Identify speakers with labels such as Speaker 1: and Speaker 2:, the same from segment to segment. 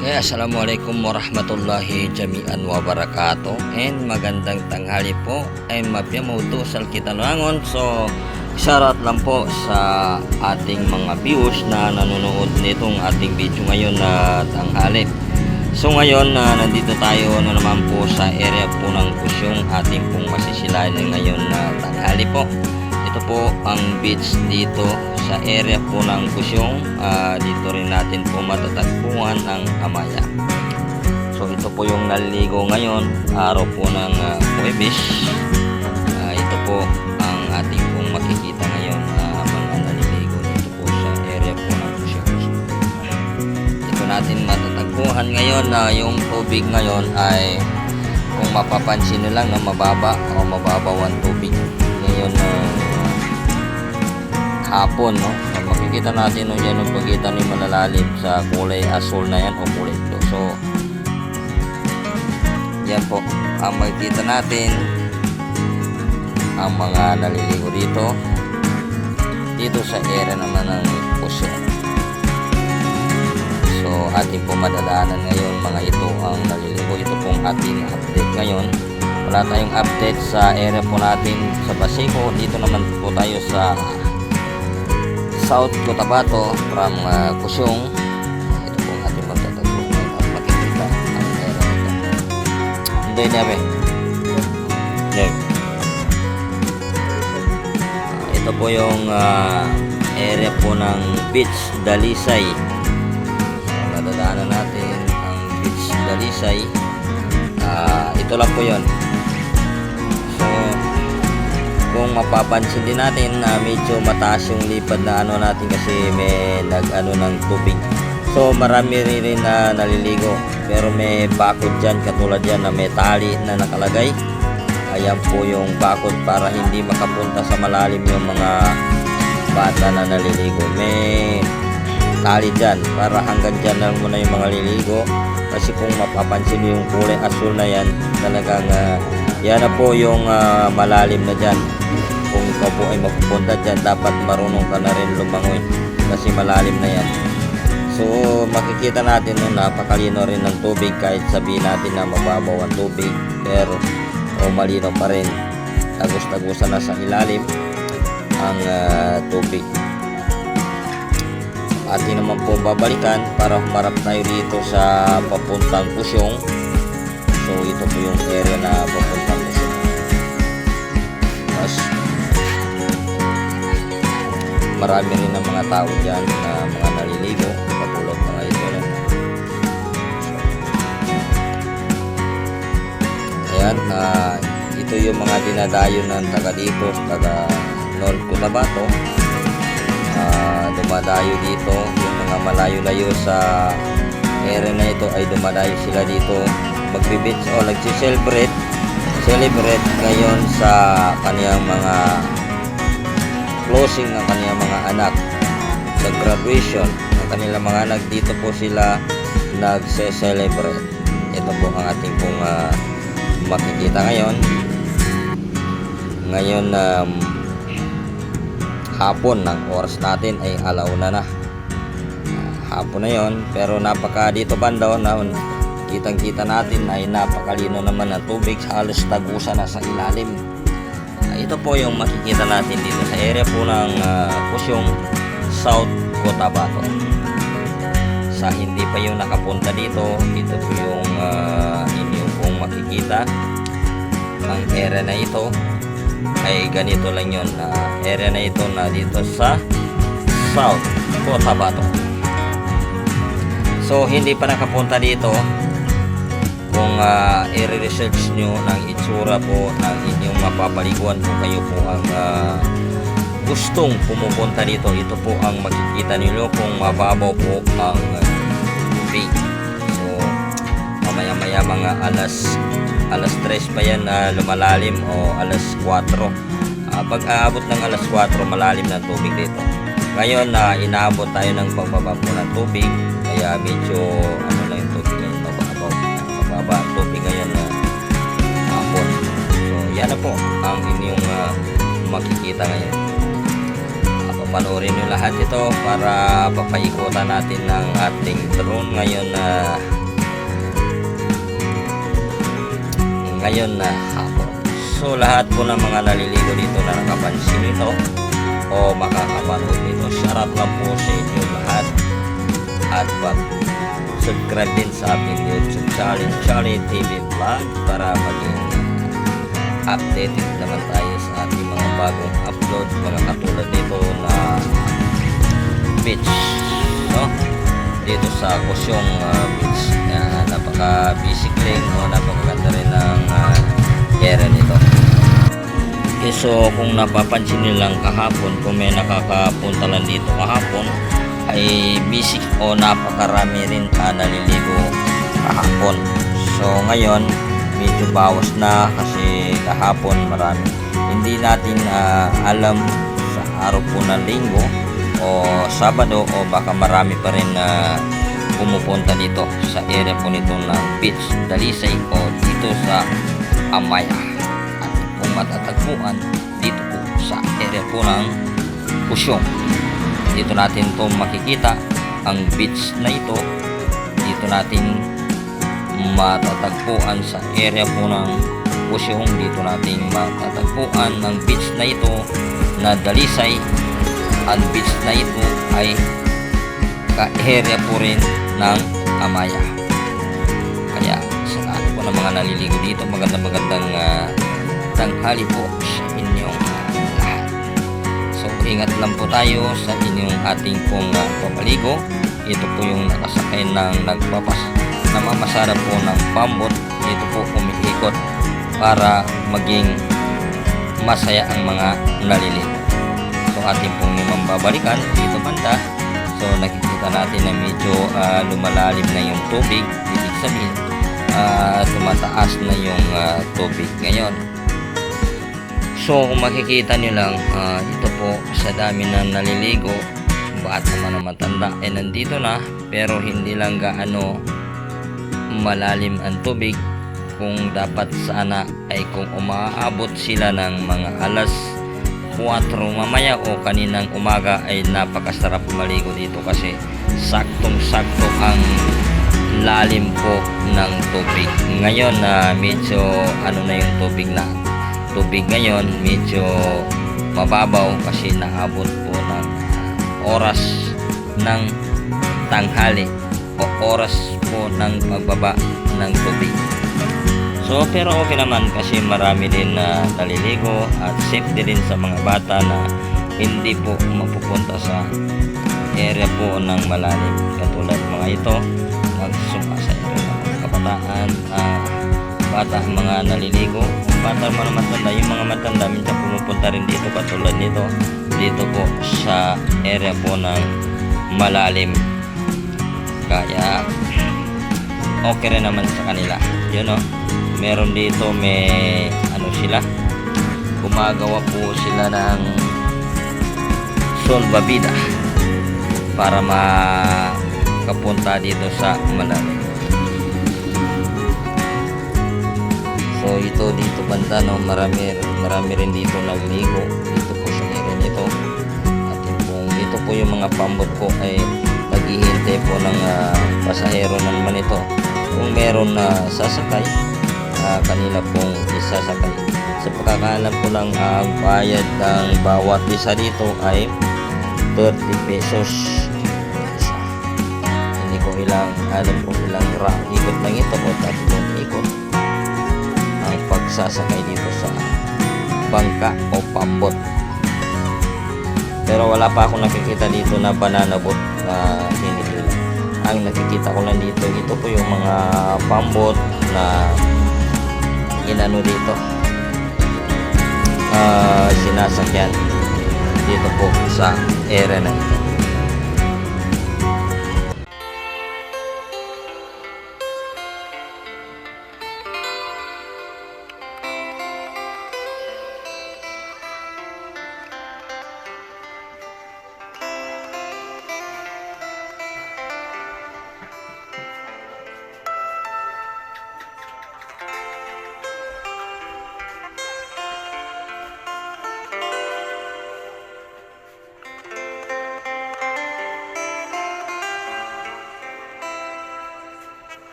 Speaker 1: Okay, assalamualaikum warahmatullahi jami'an wabarakatuh and magandang tanghali po and mapyamuto sa Kitanangon. So shoutout lang po sa ating mga viewers na nanonood nitong ating video ngayon na tanghali. So ngayon nandito tayo na naman po sa area po ng Kusyong, ating pong masisilayan ngayon na tanghali po. Ito po ang beach dito sa area po ng Kusyong. Dito rin natin po matatagpuan ang Amaya. So ito po yung naliligo ngayon, araw po ng Huwebes. Ito po ang ating pong makikita ngayon, mga naliligo dito po sa area po ng Kusyong. Ito natin matatagpuan ngayon na yung tubig ngayon ay kung mapapansin nyo lang na mababa o mababaw ang tubig ngayon hapon, no? Makikita natin no, yan yung pagkita ni malalalim sa kulay asul na yan o kulay blue. So yan po ang makikita natin ang mga naliligo dito sa area naman ng Kusyong. So atin po madadaanan ngayon mga ito ang naliligo. Ito pong ating update ngayon. Wala tayong update sa area po natin sa Basico. Dito naman po tayo sa South Cotabato from Kusyong. Ito po ang ating magtatagpo at makikita ang area nito. Hindi namin. Ito po yung area po ng Beach Dalisay. So, nadadaanan natin ang Beach Dalisay. Ito lang po yun. So kung mapapansin din natin na medyo mataas yung lipad na ano natin kasi may nag-ano ng tubig. So marami rin na naliligo pero may bakod dyan, katulad yan na may tali na nakalagay. Ayan po yung bakod para hindi makapunta sa malalim yung mga bata na naliligo. May tali dyan para hanggang dyan lang muna yung mga liligo. Kasi kung mapapansin yung kulay asul na yan, talagang yan na po yung malalim na dyan. Kung ikaw po ay mapupunta dyan, dapat marunong ka na rin lumangoy kasi malalim na yan. So makikita natin no, napakalino rin ng tubig kahit sabihin natin na mababaw ang tubig, pero malino pa rin. Tagus-tagusan na sa ilalim ang tubig. Atin naman po babalikan para humarap tayo dito sa papuntang Kusyong. So ito po yung area na papuntang Kusyong. Mas marami rin ng mga tao dyan na mga naliligo katulad mga ito. Ayan, ito yung mga dinadayo ng taga dito, taga North Cotabato. Dumadayo dito yung mga malayo-layo sa area na ito ay dumadayo sila dito magbibits o nagsi-celebrate ngayon sa kaniyang mga closing ng kaniyang mga anak sa graduation ng kanilang mga anak. Dito po sila nagse-celebrate. Ito po ang ating pong makikita ngayon hapon ng oras natin ay alauna na. Hapon na yon, pero napaka dito banda na kitang-kita natin ay napakalino naman ng tubig, halos tagusan na sa ilalim. Ito po yung makikita natin dito sa area po ng Kusyong, South Cotabato. Sa hindi pa yung nakapunta dito, ito po yung inyong pong makikita. Ang area na ito ay ganito lang yun, area na ito na dito sa South Cotabato. So hindi pa nakapunta dito, kung i-research nyo ng itsura po ng inyong mapapaliguan kung kayo po ang gustong pumupunta dito, ito po ang makikita nyo kung mababaw po ang tubig. So mamaya mga alas 3 pa yan lumalalim o alas 4. Pag aabot ng alas 4 malalim na tubig dito. Ngayon inaabot tayo ng pagbaba po ng tubig, kaya medyo ano lang yung tubig ngayon, mababa ang tubig ngayon hapon. So yan na po ang inyong makikita ngayon. panoorin nyo lahat ito para papaikutan natin ng ating drone ngayon na hapon. So lahat po ng mga naliligo dito na nakapansin nito o makakapanood nito, shout out lang po sa inyo lahat at subscribe din sa ating YouTube channel, Charlie TV Vlog, para maging updated naman tayo sa ating mga bagong upload, mga katulad nito na beach, no? Dito sa Kusyong beach, napaka basic rin, napakaganda rin ng area nito. Okay, so kung napapansin nilang kahapon, kung may nakakapunta lang dito kahapon, ay basic o napakarami rin naliligo kahapon. So ngayon medyo bawas na kasi kahapon marami. Hindi natin alam sa araw po ng linggo o Sabado o baka marami pa rin na pumupunta dito sa area po nito ng Beach Dalisay o dito sa Amaya. At kung matatagpuan dito po sa area po ng Kusyong. Dito natin to makikita ang beach na ito. Dito natin matatagpuan sa area po ng Kusyong. Dito natin matatagpuan ng beach na ito na Dalisay. Ang beach na ito ay ka-area po rin ng Amaya. Kaya sa lahat po ng mga naliligo dito, magandang tanghali po sa inyong lahat. So ingat lang po tayo sa inyong ating pong pamaligo. Ito po yung nakasakay ng namamasada po ng pambot. Dito po umiikot para maging masaya ang mga naliligo. So ating pong babalikan dito banda. So nakikita natin na medyo lumalalim na yung tubig. Ibig sabihin tumataas na yung tubig ngayon. So kung makikita nyo lang, ito po sa dami na naliligo, bata man ang matanda ay nandito na, pero hindi lang gaano malalim ang tubig. Kung dapat sana ay kung umaabot sila ng mga alas 4 mamaya o kaninang umaga ay napakasarap maligo dito kasi saktong-sakto ang lalim po ng tubig. Ngayon medyo na yung tubig ngayon medyo mababaw kasi naabot po ng oras ng tanghali o oras po ng pagbaba ng tubig. So pero okay naman kasi marami din na naliligo at safety din sa mga bata na hindi po mapupunta sa area po ng malalim. Katulad mga ito, magsumasa ito ng kabataan, bata, mga naliligo. Bata mo na matanda, yung mga matanda minsan pumupunta rin dito katulad nito. Dito po sa area po ng malalim. Kaya okay rin naman sa kanila. Yun meron dito may sila, gumagawa po sila ng solbabida para makapunta dito sa malalim. So ito dito banda marami rin dito nagligo dito po sa area nito. At ito po yung mga pambot ko ay naghihintay po ng pasahero naman ito. Kung meron na sasakay, kanila pong isasakay. Sa pagkakaalam ko lang, ang bayad ng bawat isa dito ay 30 pesos. Hindi ko alam kung ilang ikot lang ito o 3 ikot ang pagsasakay dito sa bangka o pambot. Pero wala pa akong nakikita dito na banana boat na hinihila. Ang nakikita ko lang dito, ito po yung mga pambot na dito sinasakyan dito po sa area na ito.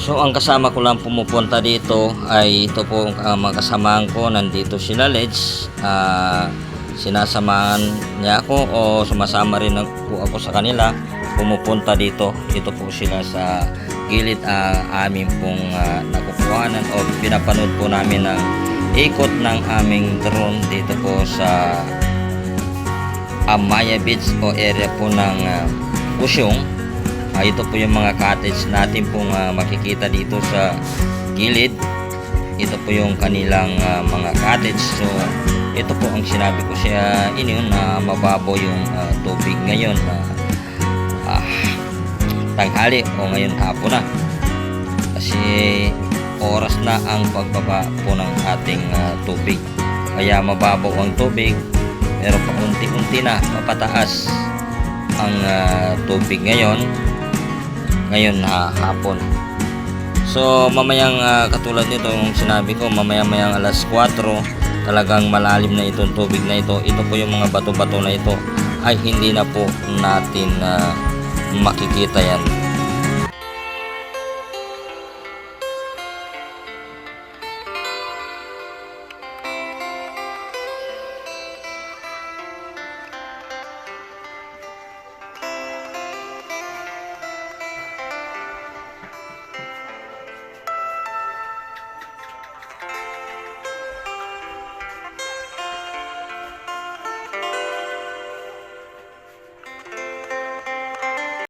Speaker 1: So ang kasama ko lang pumupunta dito ay ito po ang mga kasamahan ko. Nandito sila Leds. Sinasamahan niya ako o sumasama rin ako sa kanila pumupunta dito. Ito po sila sa gilid amin pong nakukuhanan o pinapanood po namin ng ikot ng aming drone dito po sa Amaya Beach o area po ng Kusyong. Ito po yung mga cottage natin pong makikita dito sa gilid. Ito po yung kanilang mga cottage. So ito po ang sinabi ko siya inyo na mababaw yung tubig ngayon tanghali o ngayon hapon na kasi oras na ang pagbaba po ng ating tubig, kaya mababaw ang tubig pero pa unti-unti na papataas ang tubig ngayon hapon. So mamayang katulad nito yung sinabi ko, mamayang alas 4 talagang malalim na itong tubig na ito. Ito po yung mga bato-bato na ito ay hindi na po natin makikita yan.